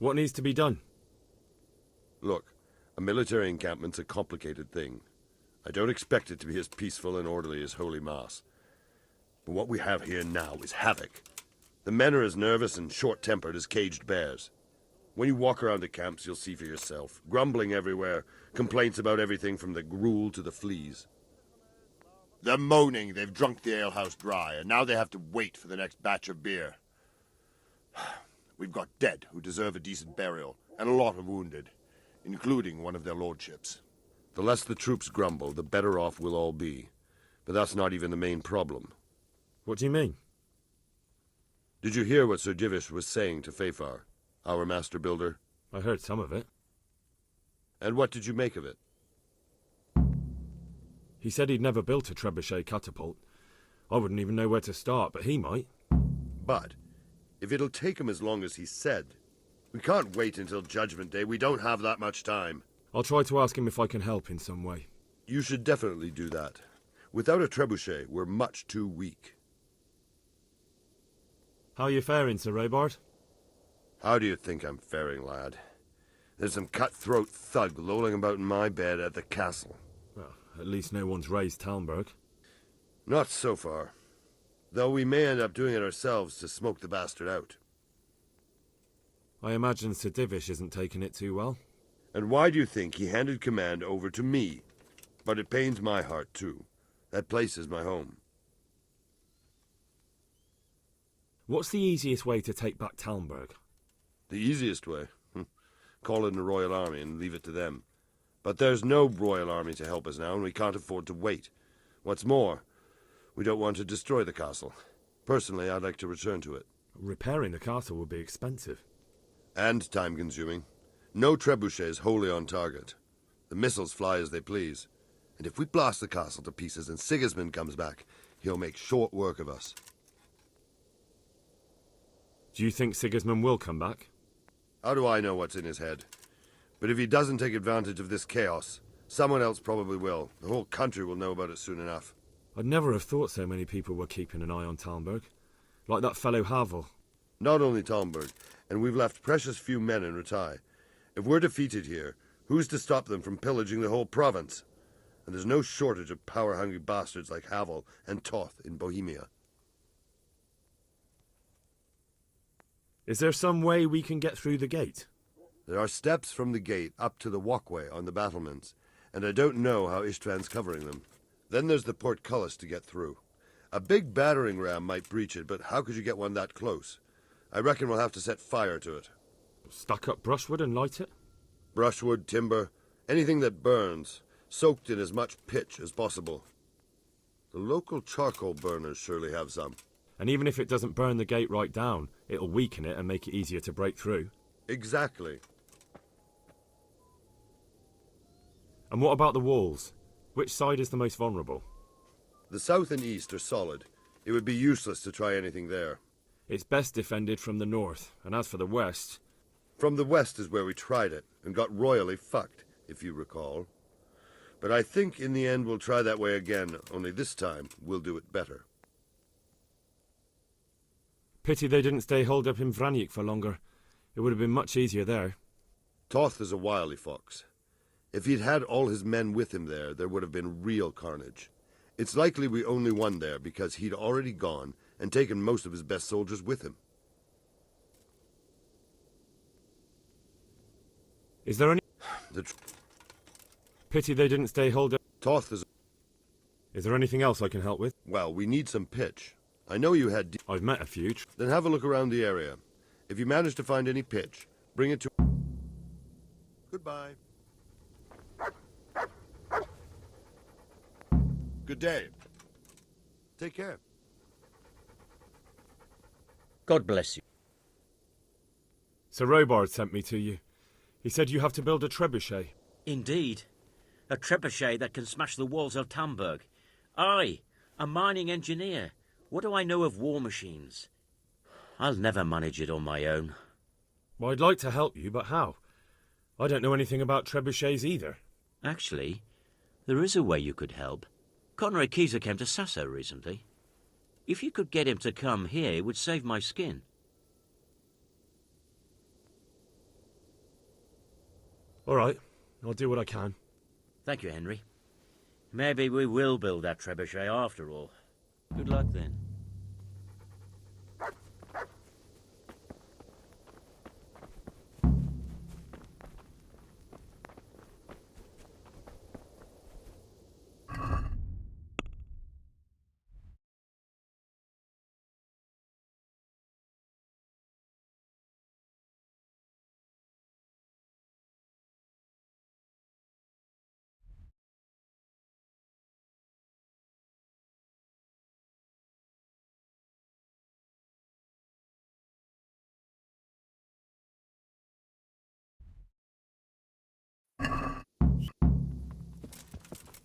What needs to be done? Look, a military encampment's a complicated thing. I don't expect it to be as peaceful and orderly as Holy Mass. But what we have here now is havoc. The men are as nervous and short-tempered as caged bears. When you walk around the camps, you'll see for yourself. Grumbling everywhere, complaints about everything from the gruel to the fleas. They're moaning they've drunk the alehouse dry, and now they have to wait for the next batch of beer. We've got dead who deserve a decent burial, and a lot of wounded, including one of their lordships. The less the troops grumble, the better off we'll all be. But that's not even the main problem. What do you mean? Did you hear what Sir Divish was saying to Fafar, our master builder? I heard some of it. And what did you make of it? He said he'd never built a trebuchet catapult. I wouldn't even know where to start, but he might. But if it'll take him as long as he said, we can't wait until Judgment Day. We don't have that much time. I'll try to ask him if I can help in some way. You should definitely do that. Without a trebuchet, we're much too weak. How are you faring, Sir Robard? How do you think I'm faring, lad? There's some cutthroat thug lolling about in my bed at the castle. Well, at least no one's raised Talmberg. Not so far. Though we may end up doing it ourselves to smoke the bastard out. I imagine Sir Divish isn't taking it too well. And why do you think he handed command over to me? But it pains my heart, too. That place is my home. What's the easiest way to take back Talmberg? The easiest way? Call in the Royal Army and leave it to them. But there's no Royal Army to help us now, and we can't afford to wait. What's more, we don't want to destroy the castle. Personally, I'd like to return to it. Repairing the castle would be expensive. And time-consuming. No trebuchet is wholly on target. The missiles fly as they please. And if we blast the castle to pieces and Sigismund comes back, he'll make short work of us. Do you think Sigismund will come back? How do I know what's in his head? But if he doesn't take advantage of this chaos, someone else probably will. The whole country will know about it soon enough. I'd never have thought so many people were keeping an eye on Talmberg. Like that fellow Havel. Not only Talmberg, and we've left precious few men in Ratai. If we're defeated here, who's to stop them from pillaging the whole province? And there's no shortage of power-hungry bastards like Havel and Toth in Bohemia. Is there some way we can get through the gate? There are steps from the gate up to the walkway on the battlements, and I don't know how Ishtvan's covering them. Then there's the portcullis to get through. A big battering ram might breach it, but how could you get one that close? I reckon we'll have to set fire to it. Stack up brushwood and light it? Brushwood, timber, anything that burns, soaked in as much pitch as possible. The local charcoal burners surely have some. And even if it doesn't burn the gate right down, it'll weaken it and make it easier to break through. Exactly. And what about the walls? Which side is the most vulnerable? The south and east are solid. It would be useless to try anything there. It's best defended from the north, and as for the west... From the west is where we tried it, and got royally fucked, if you recall. But I think in the end we'll try that way again, only this time we'll do it better. Pity they didn't stay holed up in Vranic for longer. It would have been much easier there. Toth is a wily fox. If he'd had all his men with him there would have been real carnage. It's likely we only won there because he'd already gone and taken most of his best soldiers with him. Is there any... Pity they didn't stay holed up... Toth is... Is there anything else I can help with? Well, we need some pitch. I know you had... I've met a few. Then have a look around the area. If you manage to find any pitch, bring it to... Goodbye. Good day. Take care. God bless you. Sir Robard sent me to you. He said you have to build a trebuchet. Indeed. A trebuchet that can smash the walls of Talmberg. I, a mining engineer. What do I know of war machines? I'll never manage it on my own. Well, I'd like to help you, but how? I don't know anything about trebuchets either. Actually, there is a way you could help. Conrad Keyser came to Sasso recently. If you could get him to come here, it would save my skin. All right, I'll do what I can. Thank you, Henry. Maybe we will build that trebuchet after all. Good luck then.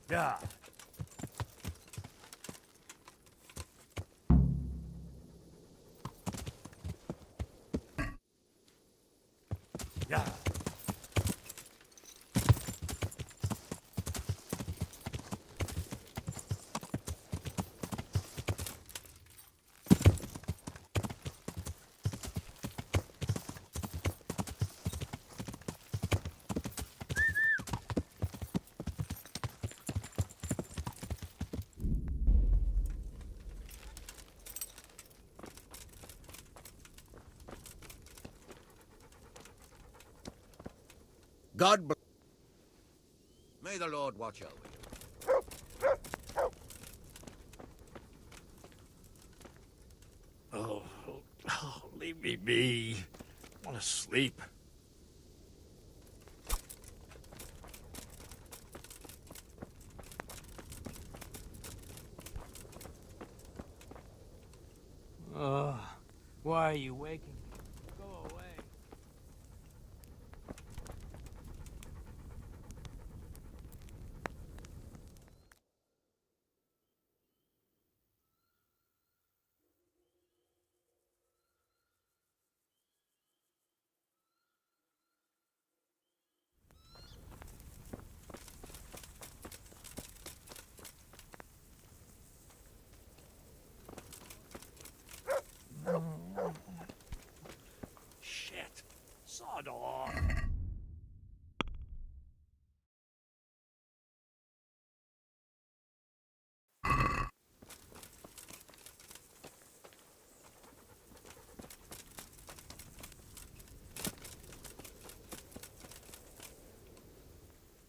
Yeah. Yeah. God bless. May the Lord watch over you. Leave me be. I want to sleep. Why are you waking me? Go away. Shit. Sod off.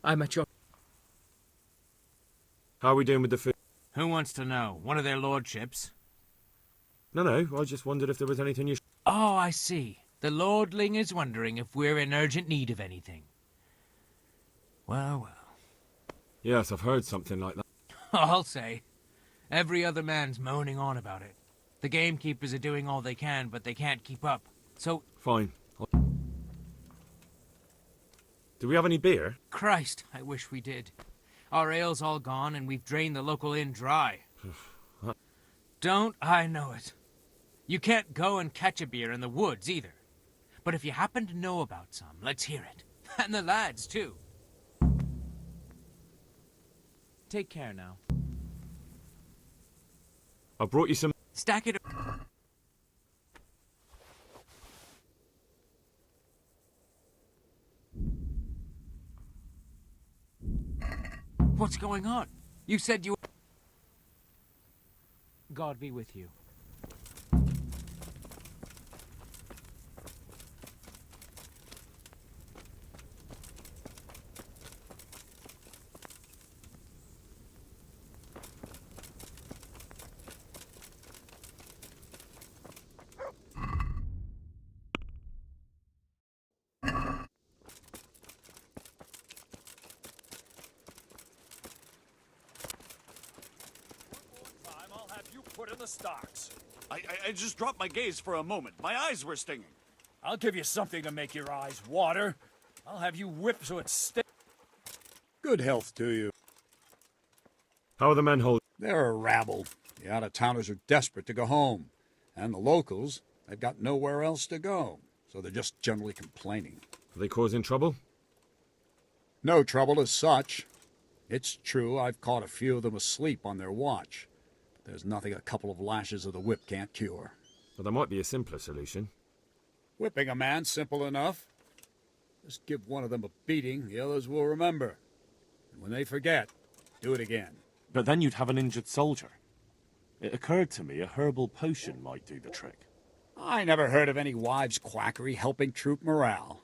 I'm at your... How are we doing with the food? Who wants to know? One of their lordships? No, I just wondered if there was anything you... Oh, I see. The lordling is wondering if we're in urgent need of anything. Well. Yes, I've heard something like that. I'll say. Every other man's moaning on about it. The gamekeepers are doing all they can, but they can't keep up. So, Fine. Do we have any beer? Christ, I wish we did. Our ale's all gone, and we've drained the local inn dry. Don't I know it? You can't go and catch a beer in the woods, either. But if you happen to know about some, let's hear it. And the lads, too. Take care now. I brought you some... Stack it... What's going on? You said you... God be with you. I'll have you put in the stocks. I just dropped my gaze for a moment. My eyes were stinging. I'll give you something to make your eyes water. I'll have you whipped so it sticks. Good health to you. How are the men holding? They're a rabble. The out-of-towners are desperate to go home. And the locals, they've got nowhere else to go. So they're just generally complaining. Are they causing trouble? No trouble as such. It's true I've caught a few of them asleep on their watch. But there's nothing a couple of lashes of the whip can't cure. Well, there might be a simpler solution. Whipping a man's simple enough. Just give one of them a beating, the others will remember. And when they forget, do it again. But then you'd have an injured soldier. It occurred to me a herbal potion might do the trick. I never heard of any wives' quackery helping troop morale.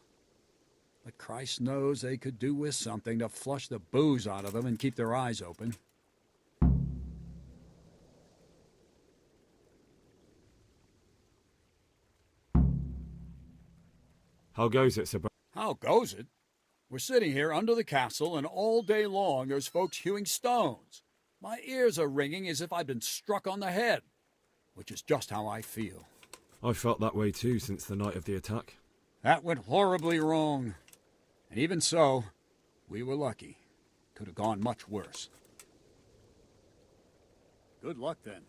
But Christ knows they could do with something to flush the booze out of them and keep their eyes open. How goes it, Sir? How goes it? We're sitting here under the castle, and all day long there's folks hewing stones. My ears are ringing as if I'd been struck on the head, which is just how I feel. I felt that way too since the night of the attack. That went horribly wrong. And even so, we were lucky. Could have gone much worse. Good luck, then.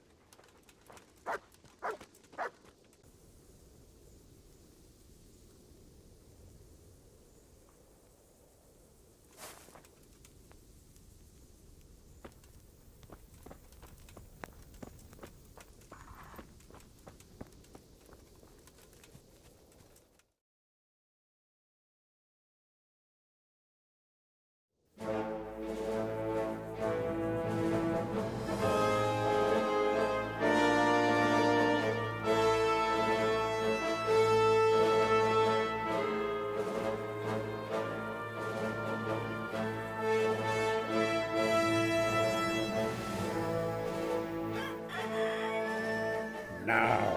Now,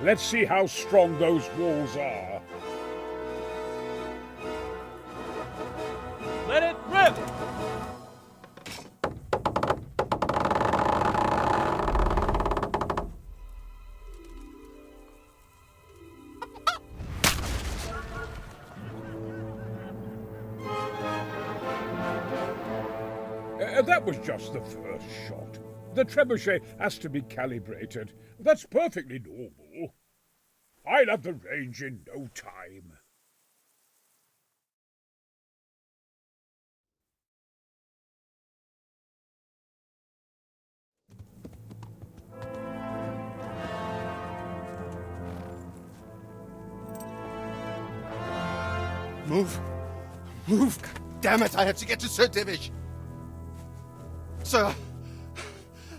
let's see how strong those walls are. Let it rip! That was just the first shot. The trebuchet has to be calibrated. That's perfectly normal. I'll have the range in no time. Move! Move! God damn it, I have to get to Sir Divish! Sir!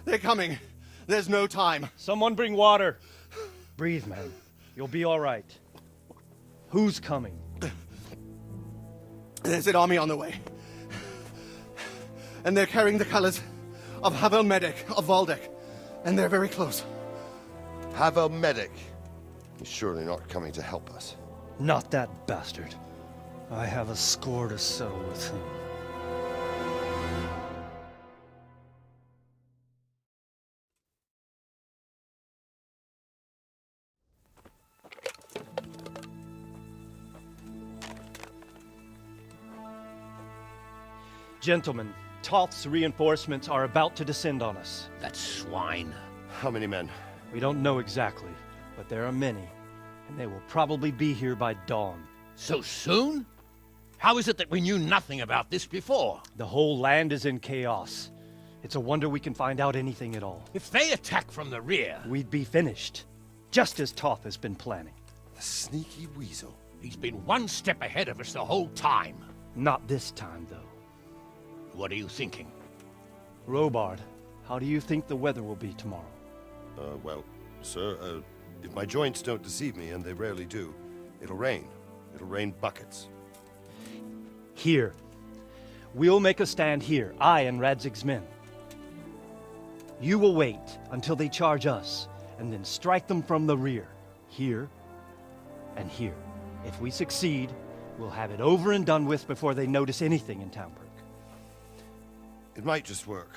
They're coming. There's no time. Someone bring water. Breathe, man. You'll be all right. Who's coming? There's an army on the way. And they're carrying the colors of Havel Medic of Valdek. And they're very close. Havel Medic. He's surely not coming to help us. Not that bastard. I have a score to settle with him. Gentlemen, Toth's reinforcements are about to descend on us. That swine. How many men? We don't know exactly, but there are many, and they will probably be here by dawn. So soon? How is it that we knew nothing about this before? The whole land is in chaos. It's a wonder we can find out anything at all. If they attack from the rear... We'd be finished, just as Toth has been planning. The sneaky weasel. He's been one step ahead of us the whole time. Not this time, though. What are you thinking? Robard, how do you think the weather will be tomorrow? Well, sir, if my joints don't deceive me, and they rarely do, it'll rain. It'll rain buckets. Here. We'll make a stand here, I and Radzig's men. You will wait until they charge us, and then strike them from the rear. Here and here. If we succeed, we'll have it over and done with before they notice anything in Townburg. It might just work.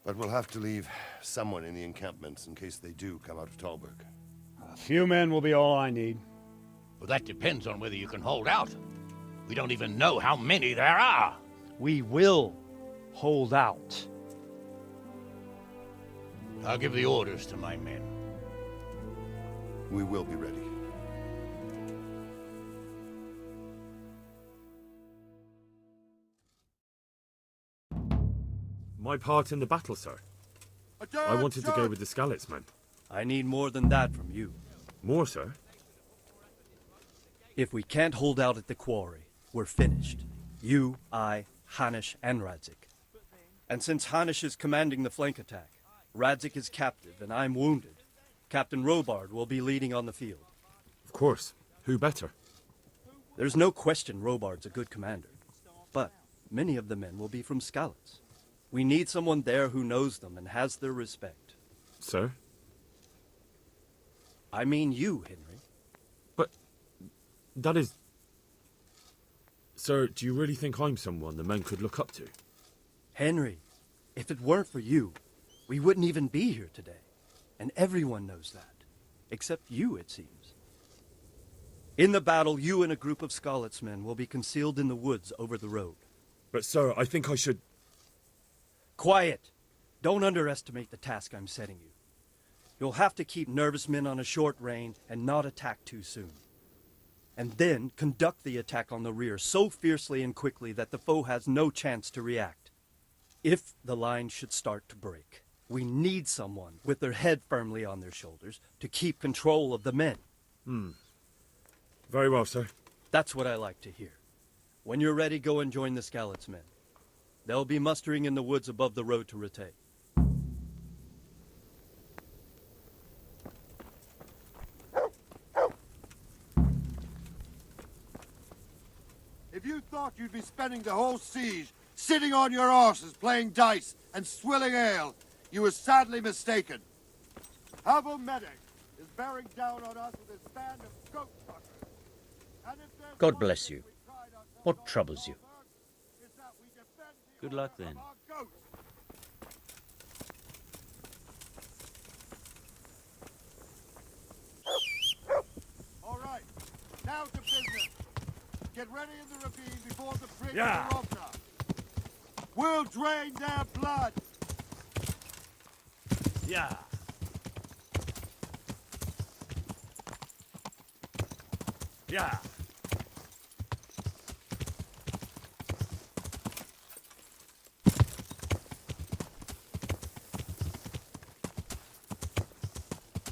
But we'll have to leave someone in the encampments in case they do come out of Talberg. A few men will be all I need. Well, that depends on whether you can hold out. We don't even know how many there are. We will hold out. I'll give the orders to my men. We will be ready. My part in the battle, sir. I wanted to go with the Skalitz men. I need more than that from you. More, sir? If we can't hold out at the quarry, we're finished. You, I, Hanish, and Radzik. And since Hanish is commanding the flank attack, Radzik is captive and I'm wounded, Captain Robard will be leading on the field. Of course. Who better? There's no question Robard's a good commander, but many of the men will be from Skalitz. We need someone there who knows them and has their respect. Sir? I mean you, Henry. But that is... Sir, do you really think I'm someone the men could look up to? Henry, if it weren't for you, we wouldn't even be here today. And everyone knows that. Except you, it seems. In the battle, you and a group of Skalitz men will be concealed in the woods over the road. But sir, I think I should... Quiet! Don't underestimate the task I'm setting you. You'll have to keep nervous men on a short range and not attack too soon. And then conduct the attack on the rear so fiercely and quickly that the foe has no chance to react. If the line should start to break, we need someone with their head firmly on their shoulders to keep control of the men. Very well, sir. That's what I like to hear. When you're ready, go and join the Skalitz men. They'll be mustering in the woods above the road to Rattay. If you thought you'd be spending the whole siege sitting on your arses playing dice and swilling ale, you were sadly mistaken. Havel Medic is bearing down on us with his band of goat fuckers. God bless you. What troubles you? Good luck then. All right, now to business. Get ready in the ravine before the bridge Yeah. of Rovna. We'll drain their blood. Yeah. Yeah.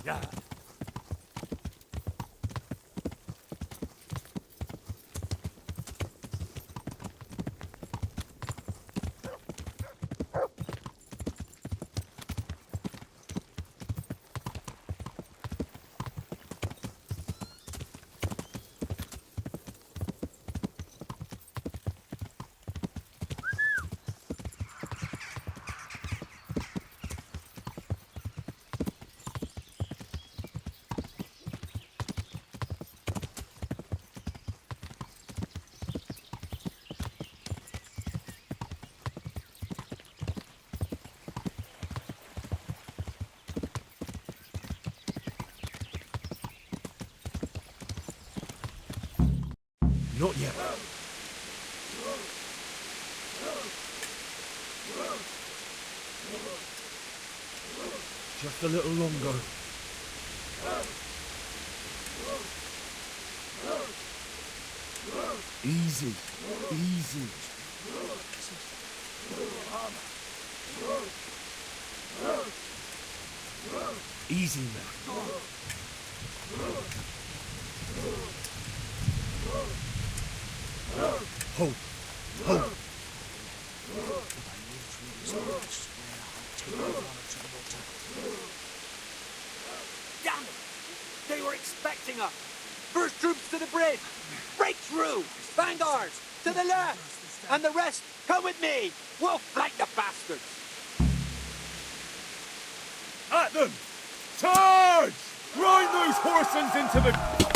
Yeah. Not yet. Just a little longer. Easy. Easy. Easy now. Hold. Hold. Damn it! They were expecting us! First troops to the bridge! Break through! Vanguards! To the left! And the rest, come with me! We'll flank the bastards! At them! Charge! Grind those horsens into the...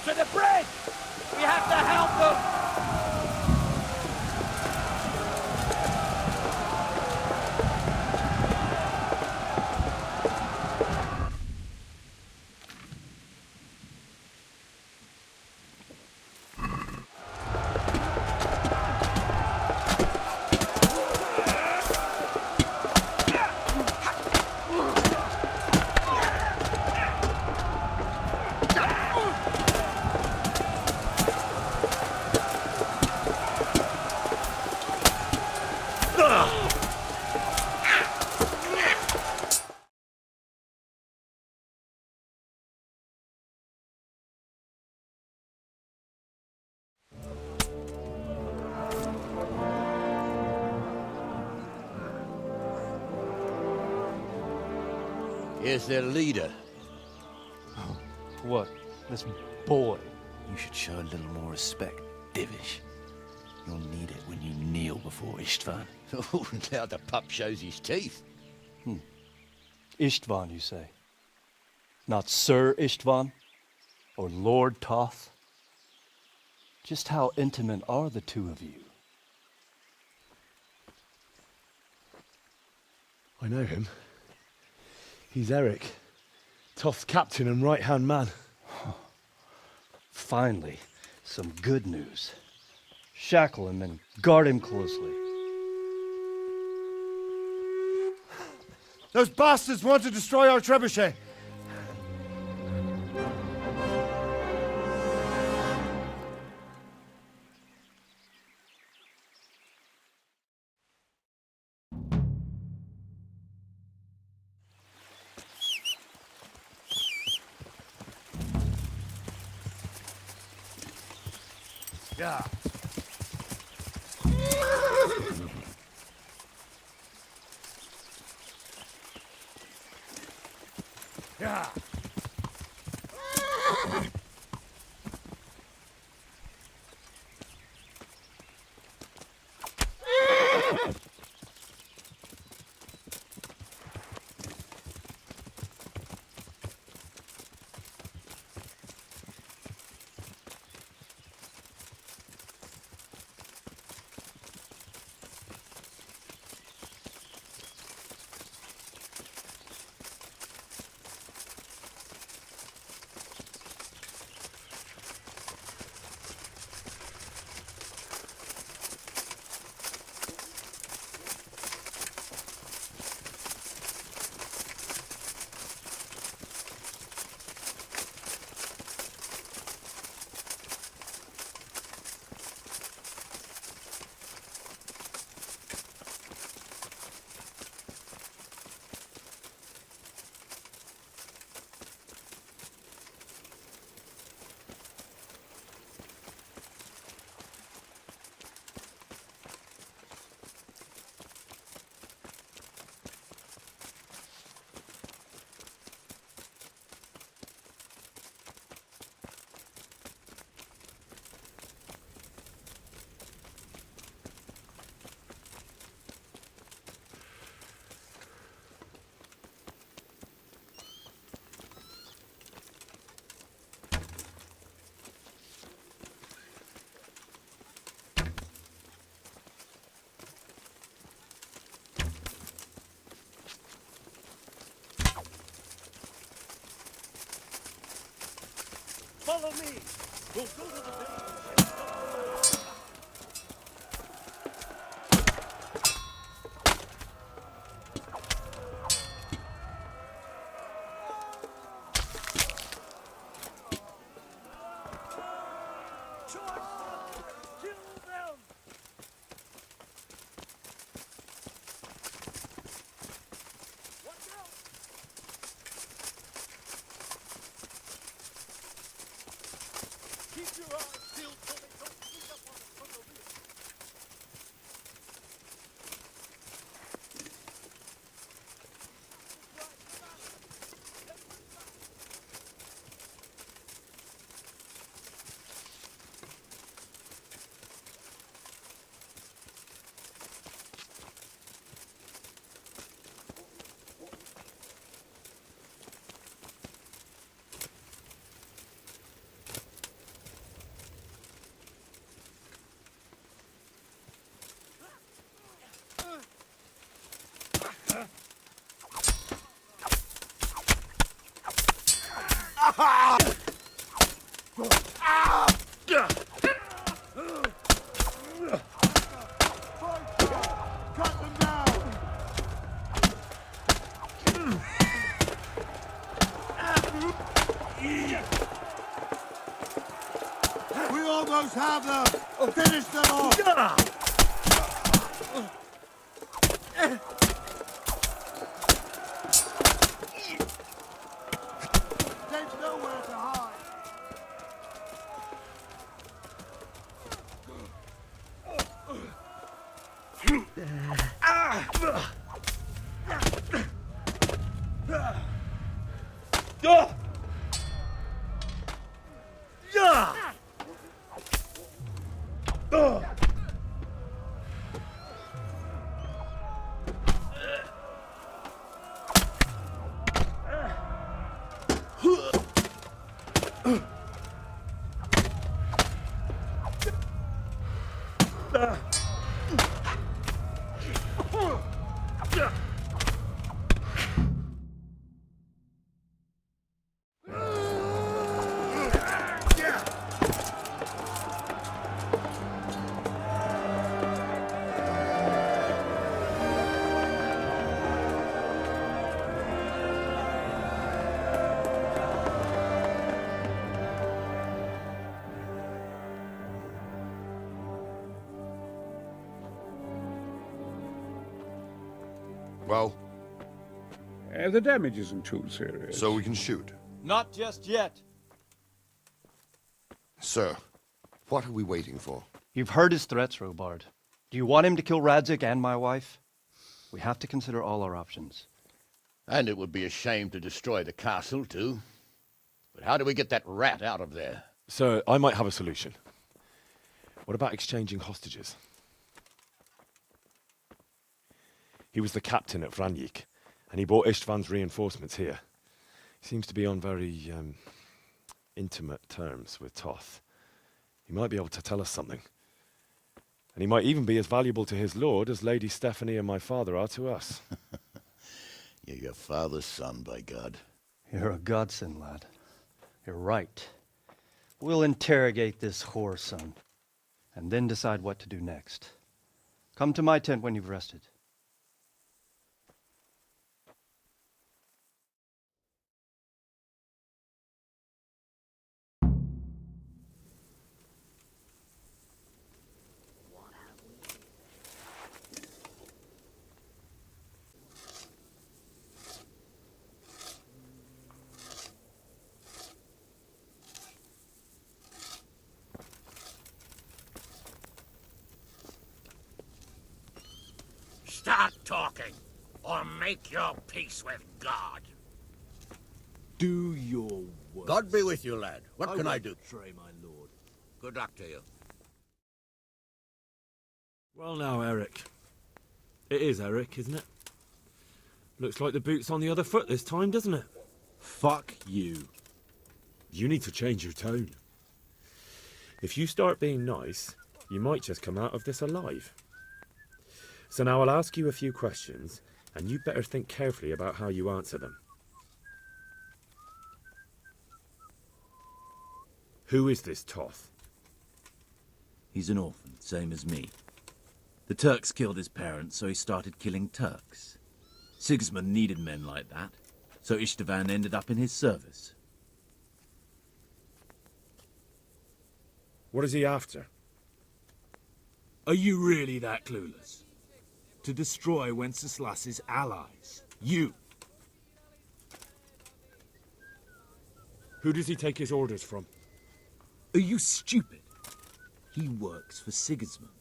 To the bridge! We have to help them! Here's their leader. What? This boy? You should show a little more respect, Divish. You'll need it when you kneel before Istvan. Oh, now the pup shows his teeth. Istvan, you say? Not Sir Istvan? Or Lord Toth? Just how intimate are the two of you? I know him. He's Eric, Toth's captain and right-hand man. Finally, some good news. Shackle him and guard him closely. Those bastards want to destroy our trebuchet. Yeah. Yeah. Follow me. We'll go to the village. We almost have them! Finish them off! There's nowhere to hide! Well? The damage isn't too serious. So we can shoot. Not just yet. Sir, what are we waiting for? You've heard his threats, Robard. Do you want him to kill Radzik and my wife? We have to consider all our options. And it would be a shame to destroy the castle, too. But how do we get that rat out of there? Sir, I might have a solution. What about exchanging hostages? He was the captain at Vranjik, and he brought Istvan's reinforcements here. He seems to be on very, intimate terms with Toth. He might be able to tell us something. And he might even be as valuable to his lord as Lady Stephanie and my father are to us. You're your father's son, by God. You're a godsend, lad. You're right. We'll interrogate this whore son, and then decide what to do next. Come to my tent when you've rested. Start talking, or make your peace with God. Do your worst. God be with you, lad. What can I won't do? betray my lord. Good luck to you. Well now, Eric. It is Eric, isn't it? Looks like the boot's on the other foot this time, doesn't it? Fuck you. You need to change your tone. If you start being nice, you might just come out of this alive. So now I'll ask you a few questions, and you better think carefully about how you answer them. Who is this Toth? He's an orphan, same as me. The Turks killed his parents, so he started killing Turks. Sigismund needed men like that, so Istvan ended up in his service. What is he after? Are you really that clueless? To destroy Wenceslas's allies. You. Who does he take his orders from? Are you stupid? He works for Sigismund.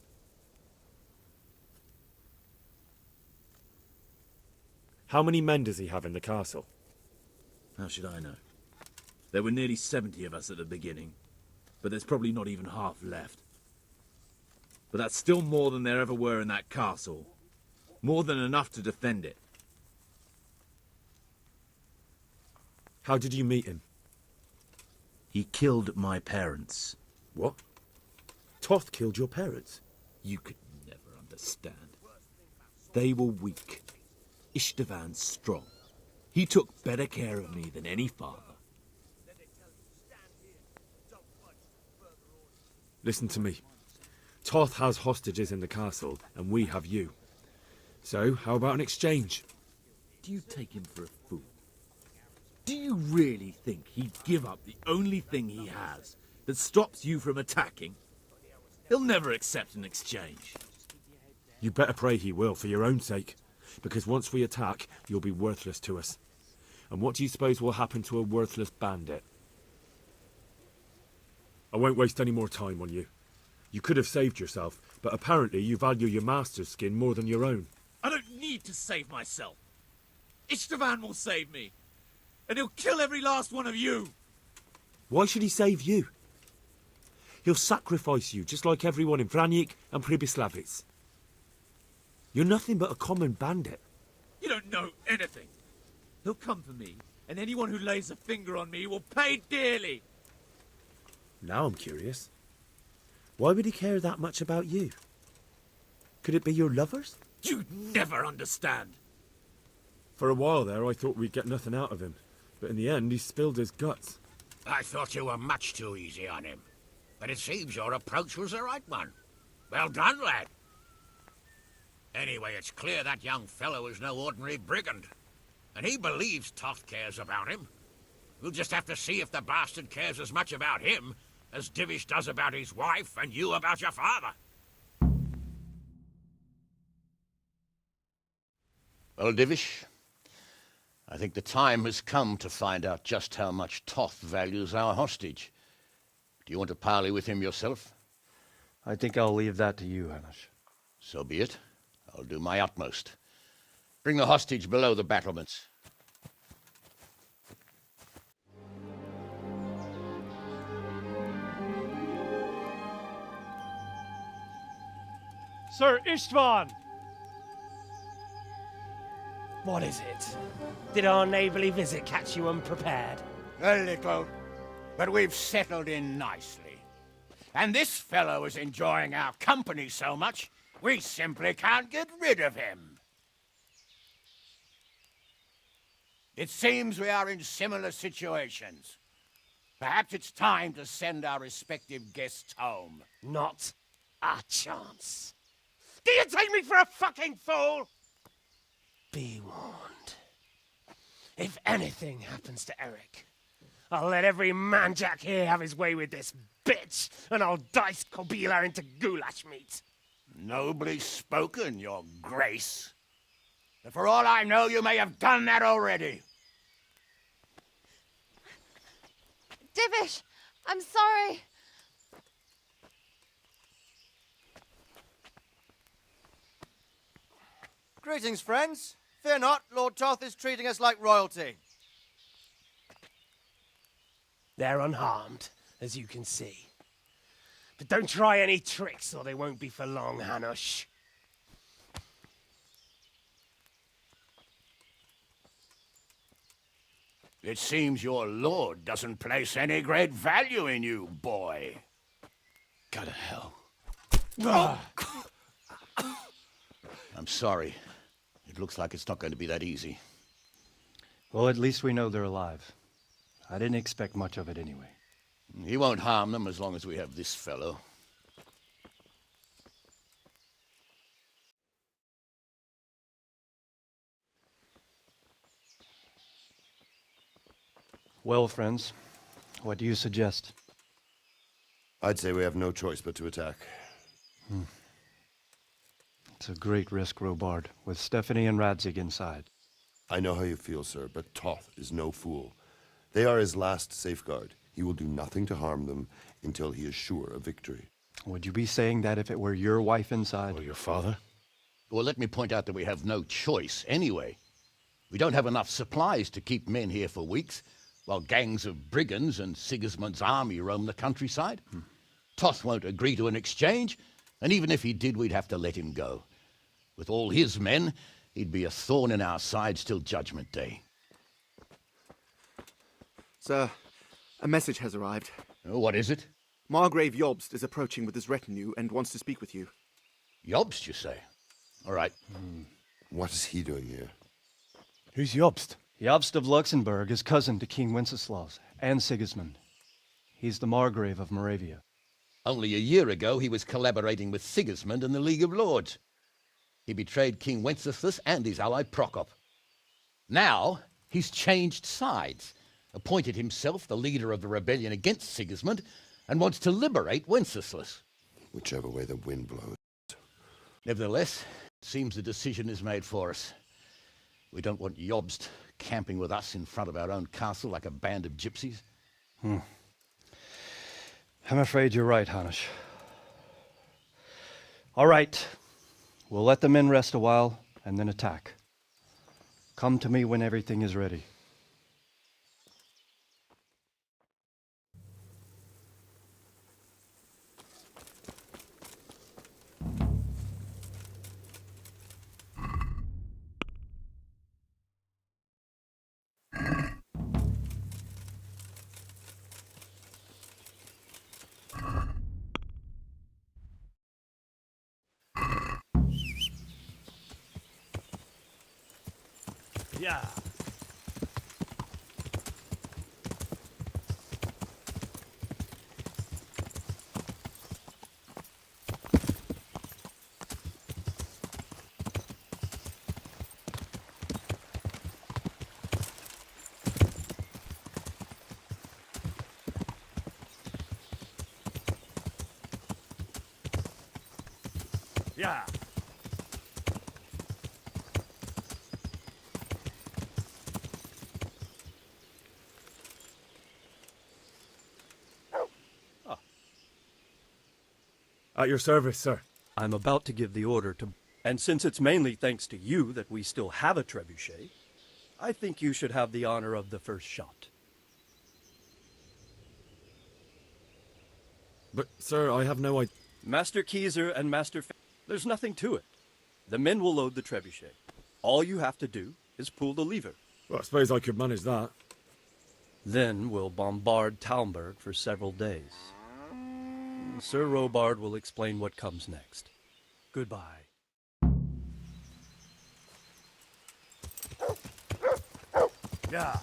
How many men does he have in the castle? How should I know? There were nearly 70 of us at the beginning, but there's probably not even half left. But that's still more than there ever were in that castle. More than enough to defend it. How did you meet him? He killed my parents. What? Toth killed your parents? You could never understand. They were weak. Istvan strong. He took better care of me than any father. Listen to me. Toth has hostages in the castle, and we have you. So, how about an exchange? Do you take him for a fool? Do you really think he'd give up the only thing he has that stops you from attacking? He'll never accept an exchange. You better pray he will, for your own sake. Because once we attack, you'll be worthless to us. And what do you suppose will happen to a worthless bandit? I won't waste any more time on you. You could have saved yourself, but apparently you value your master's skin more than your own. I don't need to save myself. Istvan will save me. And he'll kill every last one of you. Why should he save you? He'll sacrifice you, just like everyone in Vranyik and Pribyslavitz. You're nothing but a common bandit. You don't know anything. He'll come for me, and anyone who lays a finger on me will pay dearly. Now I'm curious. Why would he care that much about you? Could it be your lovers? You'd never understand. For a while there, I thought we'd get nothing out of him. But in the end, he spilled his guts. I thought you were much too easy on him. But it seems your approach was the right one. Well done, lad. Anyway, it's clear that young fellow is no ordinary brigand. And he believes Toth cares about him. We'll just have to see if the bastard cares as much about him as Divish does about his wife and you about your father. Well, Divish, I think the time has come to find out just how much Toth values our hostage. Do you want to parley with him yourself? I think I'll leave that to you, Hanish. So be it. I'll do my utmost. Bring the hostage below the battlements. Sir Istvan! What is it? Did our neighborly visit catch you unprepared? A little, but we've settled in nicely. And this fellow is enjoying our company so much, we simply can't get rid of him. It seems we are in similar situations. Perhaps it's time to send our respective guests home. Not a chance. Do you take me for a fucking fool? Be warned. If anything happens to Eric, I'll let every manjack here have his way with this bitch, and I'll dice Kobila into goulash meat. Nobly spoken, your grace. But for all I know, you may have done that already. Divish, I'm sorry. Greetings, friends. Fear not, Lord Toth is treating us like royalty. They're unharmed, as you can see. But don't try any tricks, or they won't be for long, Hanush. It seems your lord doesn't place any great value in you, boy. Go to hell. I'm sorry. It looks like it's not going to be that easy. Well, at least we know they're alive. I didn't expect much of it anyway. He won't harm them as long as we have this fellow. Well, friends, what do you suggest? I'd say we have no choice but to attack. It's a great risk, Robard, with Stephanie and Radzig inside. I know how you feel, sir, but Toth is no fool. They are his last safeguard. He will do nothing to harm them until he is sure of victory. Would you be saying that if it were your wife inside? Or your father? Well, let me point out that we have no choice anyway. We don't have enough supplies to keep men here for weeks, while gangs of brigands and Sigismund's army roam the countryside. Toth won't agree to an exchange, and even if he did, we'd have to let him go. With all his men, he'd be a thorn in our sides till Judgment Day. Sir, a message has arrived. Oh, what is it? Margrave Jobst is approaching with his retinue and wants to speak with you. Jobst, you say? All right. What is he doing here? Who's Jobst? Jobst of Luxembourg is cousin to King Wenceslaus and Sigismund. He's the Margrave of Moravia. Only a year ago, he was collaborating with Sigismund and the League of Lords. He betrayed King Wenceslas and his ally Prokop. Now, he's changed sides, appointed himself the leader of the rebellion against Sigismund, and wants to liberate Wenceslas. Whichever way the wind blows. Nevertheless, it seems the decision is made for us. We don't want Jobst camping with us in front of our own castle like a band of gypsies. I'm afraid you're right, Hanish. All right. We'll let the men rest a while and then attack. Come to me when everything is ready. Yeah. Yeah. At your service, sir. I'm about to give the order to... And since it's mainly thanks to you that we still have a trebuchet, I think you should have the honor of the first shot. But, sir, I have no idea. Master Keyser and Master... There's nothing to it. The men will load the trebuchet. All you have to do is pull the lever. Well, I suppose I could manage that. Then we'll bombard Talmberg for several days. Sir Robard will explain what comes next. Goodbye. Yeah.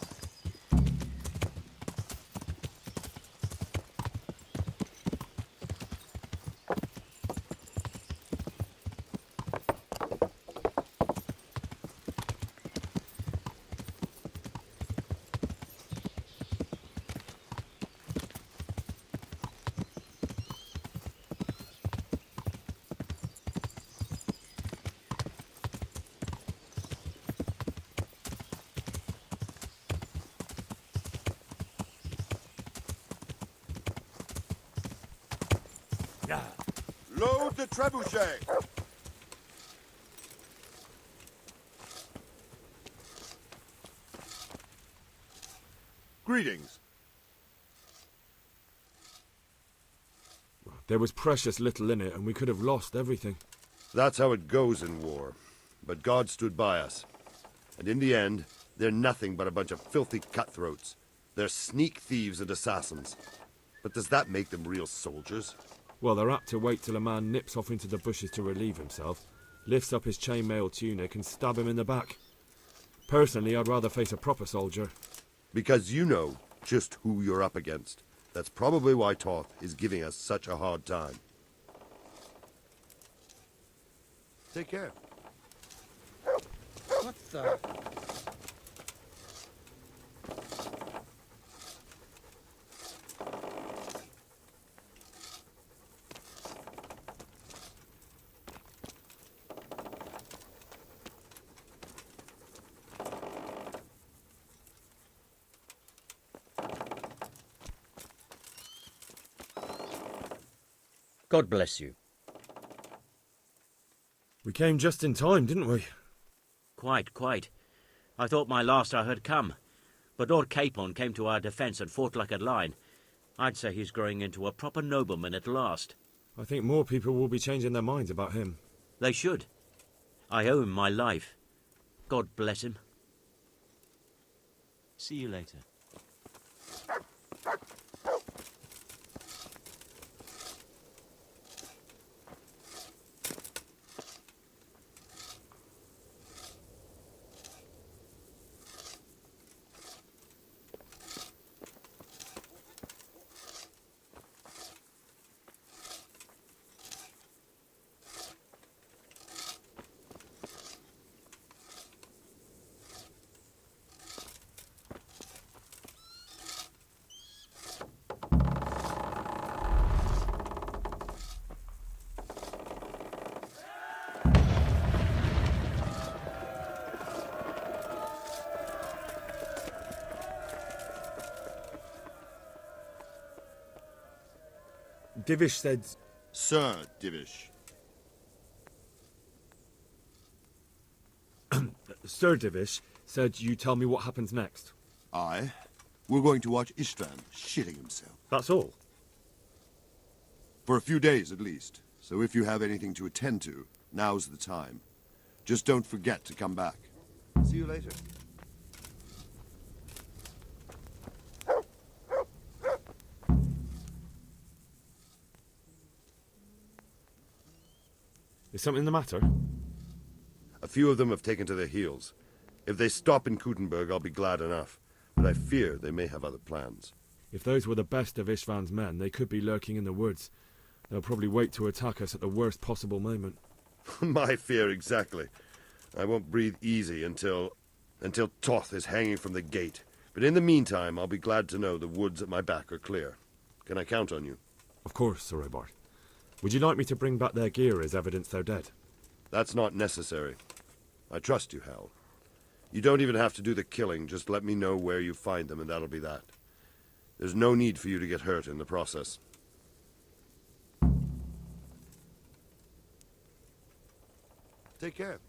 Yeah. Load the trebuchet. Greetings. There was precious little in it, and we could have lost everything. That's how it goes in war. But God stood by us. And in the end, they're nothing but a bunch of filthy cutthroats. They're sneak thieves and assassins. But does that make them real soldiers? Well, they're apt to wait till a man nips off into the bushes to relieve himself, lifts up his chainmail tunic and stab him in the back. Personally, I'd rather face a proper soldier. Because you know just who you're up against. That's probably why Toth is giving us such a hard time. Take care. What the? God bless you. We came just in time, didn't we? Quite. I thought my last hour had come. But Lord Capon came to our defence and fought like a lion. I'd say he's growing into a proper nobleman at last. I think more people will be changing their minds about him. They should. I owe him my life. God bless him. See you later. Divish said... Sir Divish. Sir Divish said you tell me what happens next. Aye. We're going to watch Istvan shitting himself. That's all? For a few days at least. So if you have anything to attend to, now's the time. Just don't forget to come back. See you later. Is something the matter? A few of them have taken to their heels. If they stop in Kuttenberg, I'll be glad enough. But I fear they may have other plans. If those were the best of Istvan's men, they could be lurking in the woods. They'll probably wait to attack us at the worst possible moment. My fear exactly. I won't breathe easy until Toth is hanging from the gate. But in the meantime, I'll be glad to know the woods at my back are clear. Can I count on you? Of course, Sir Robart. Would you like me to bring back their gear as evidence they're dead? That's not necessary. I trust you, Hal. You don't even have to do the killing, just let me know where you find them and that'll be that. There's no need for you to get hurt in the process. Take care.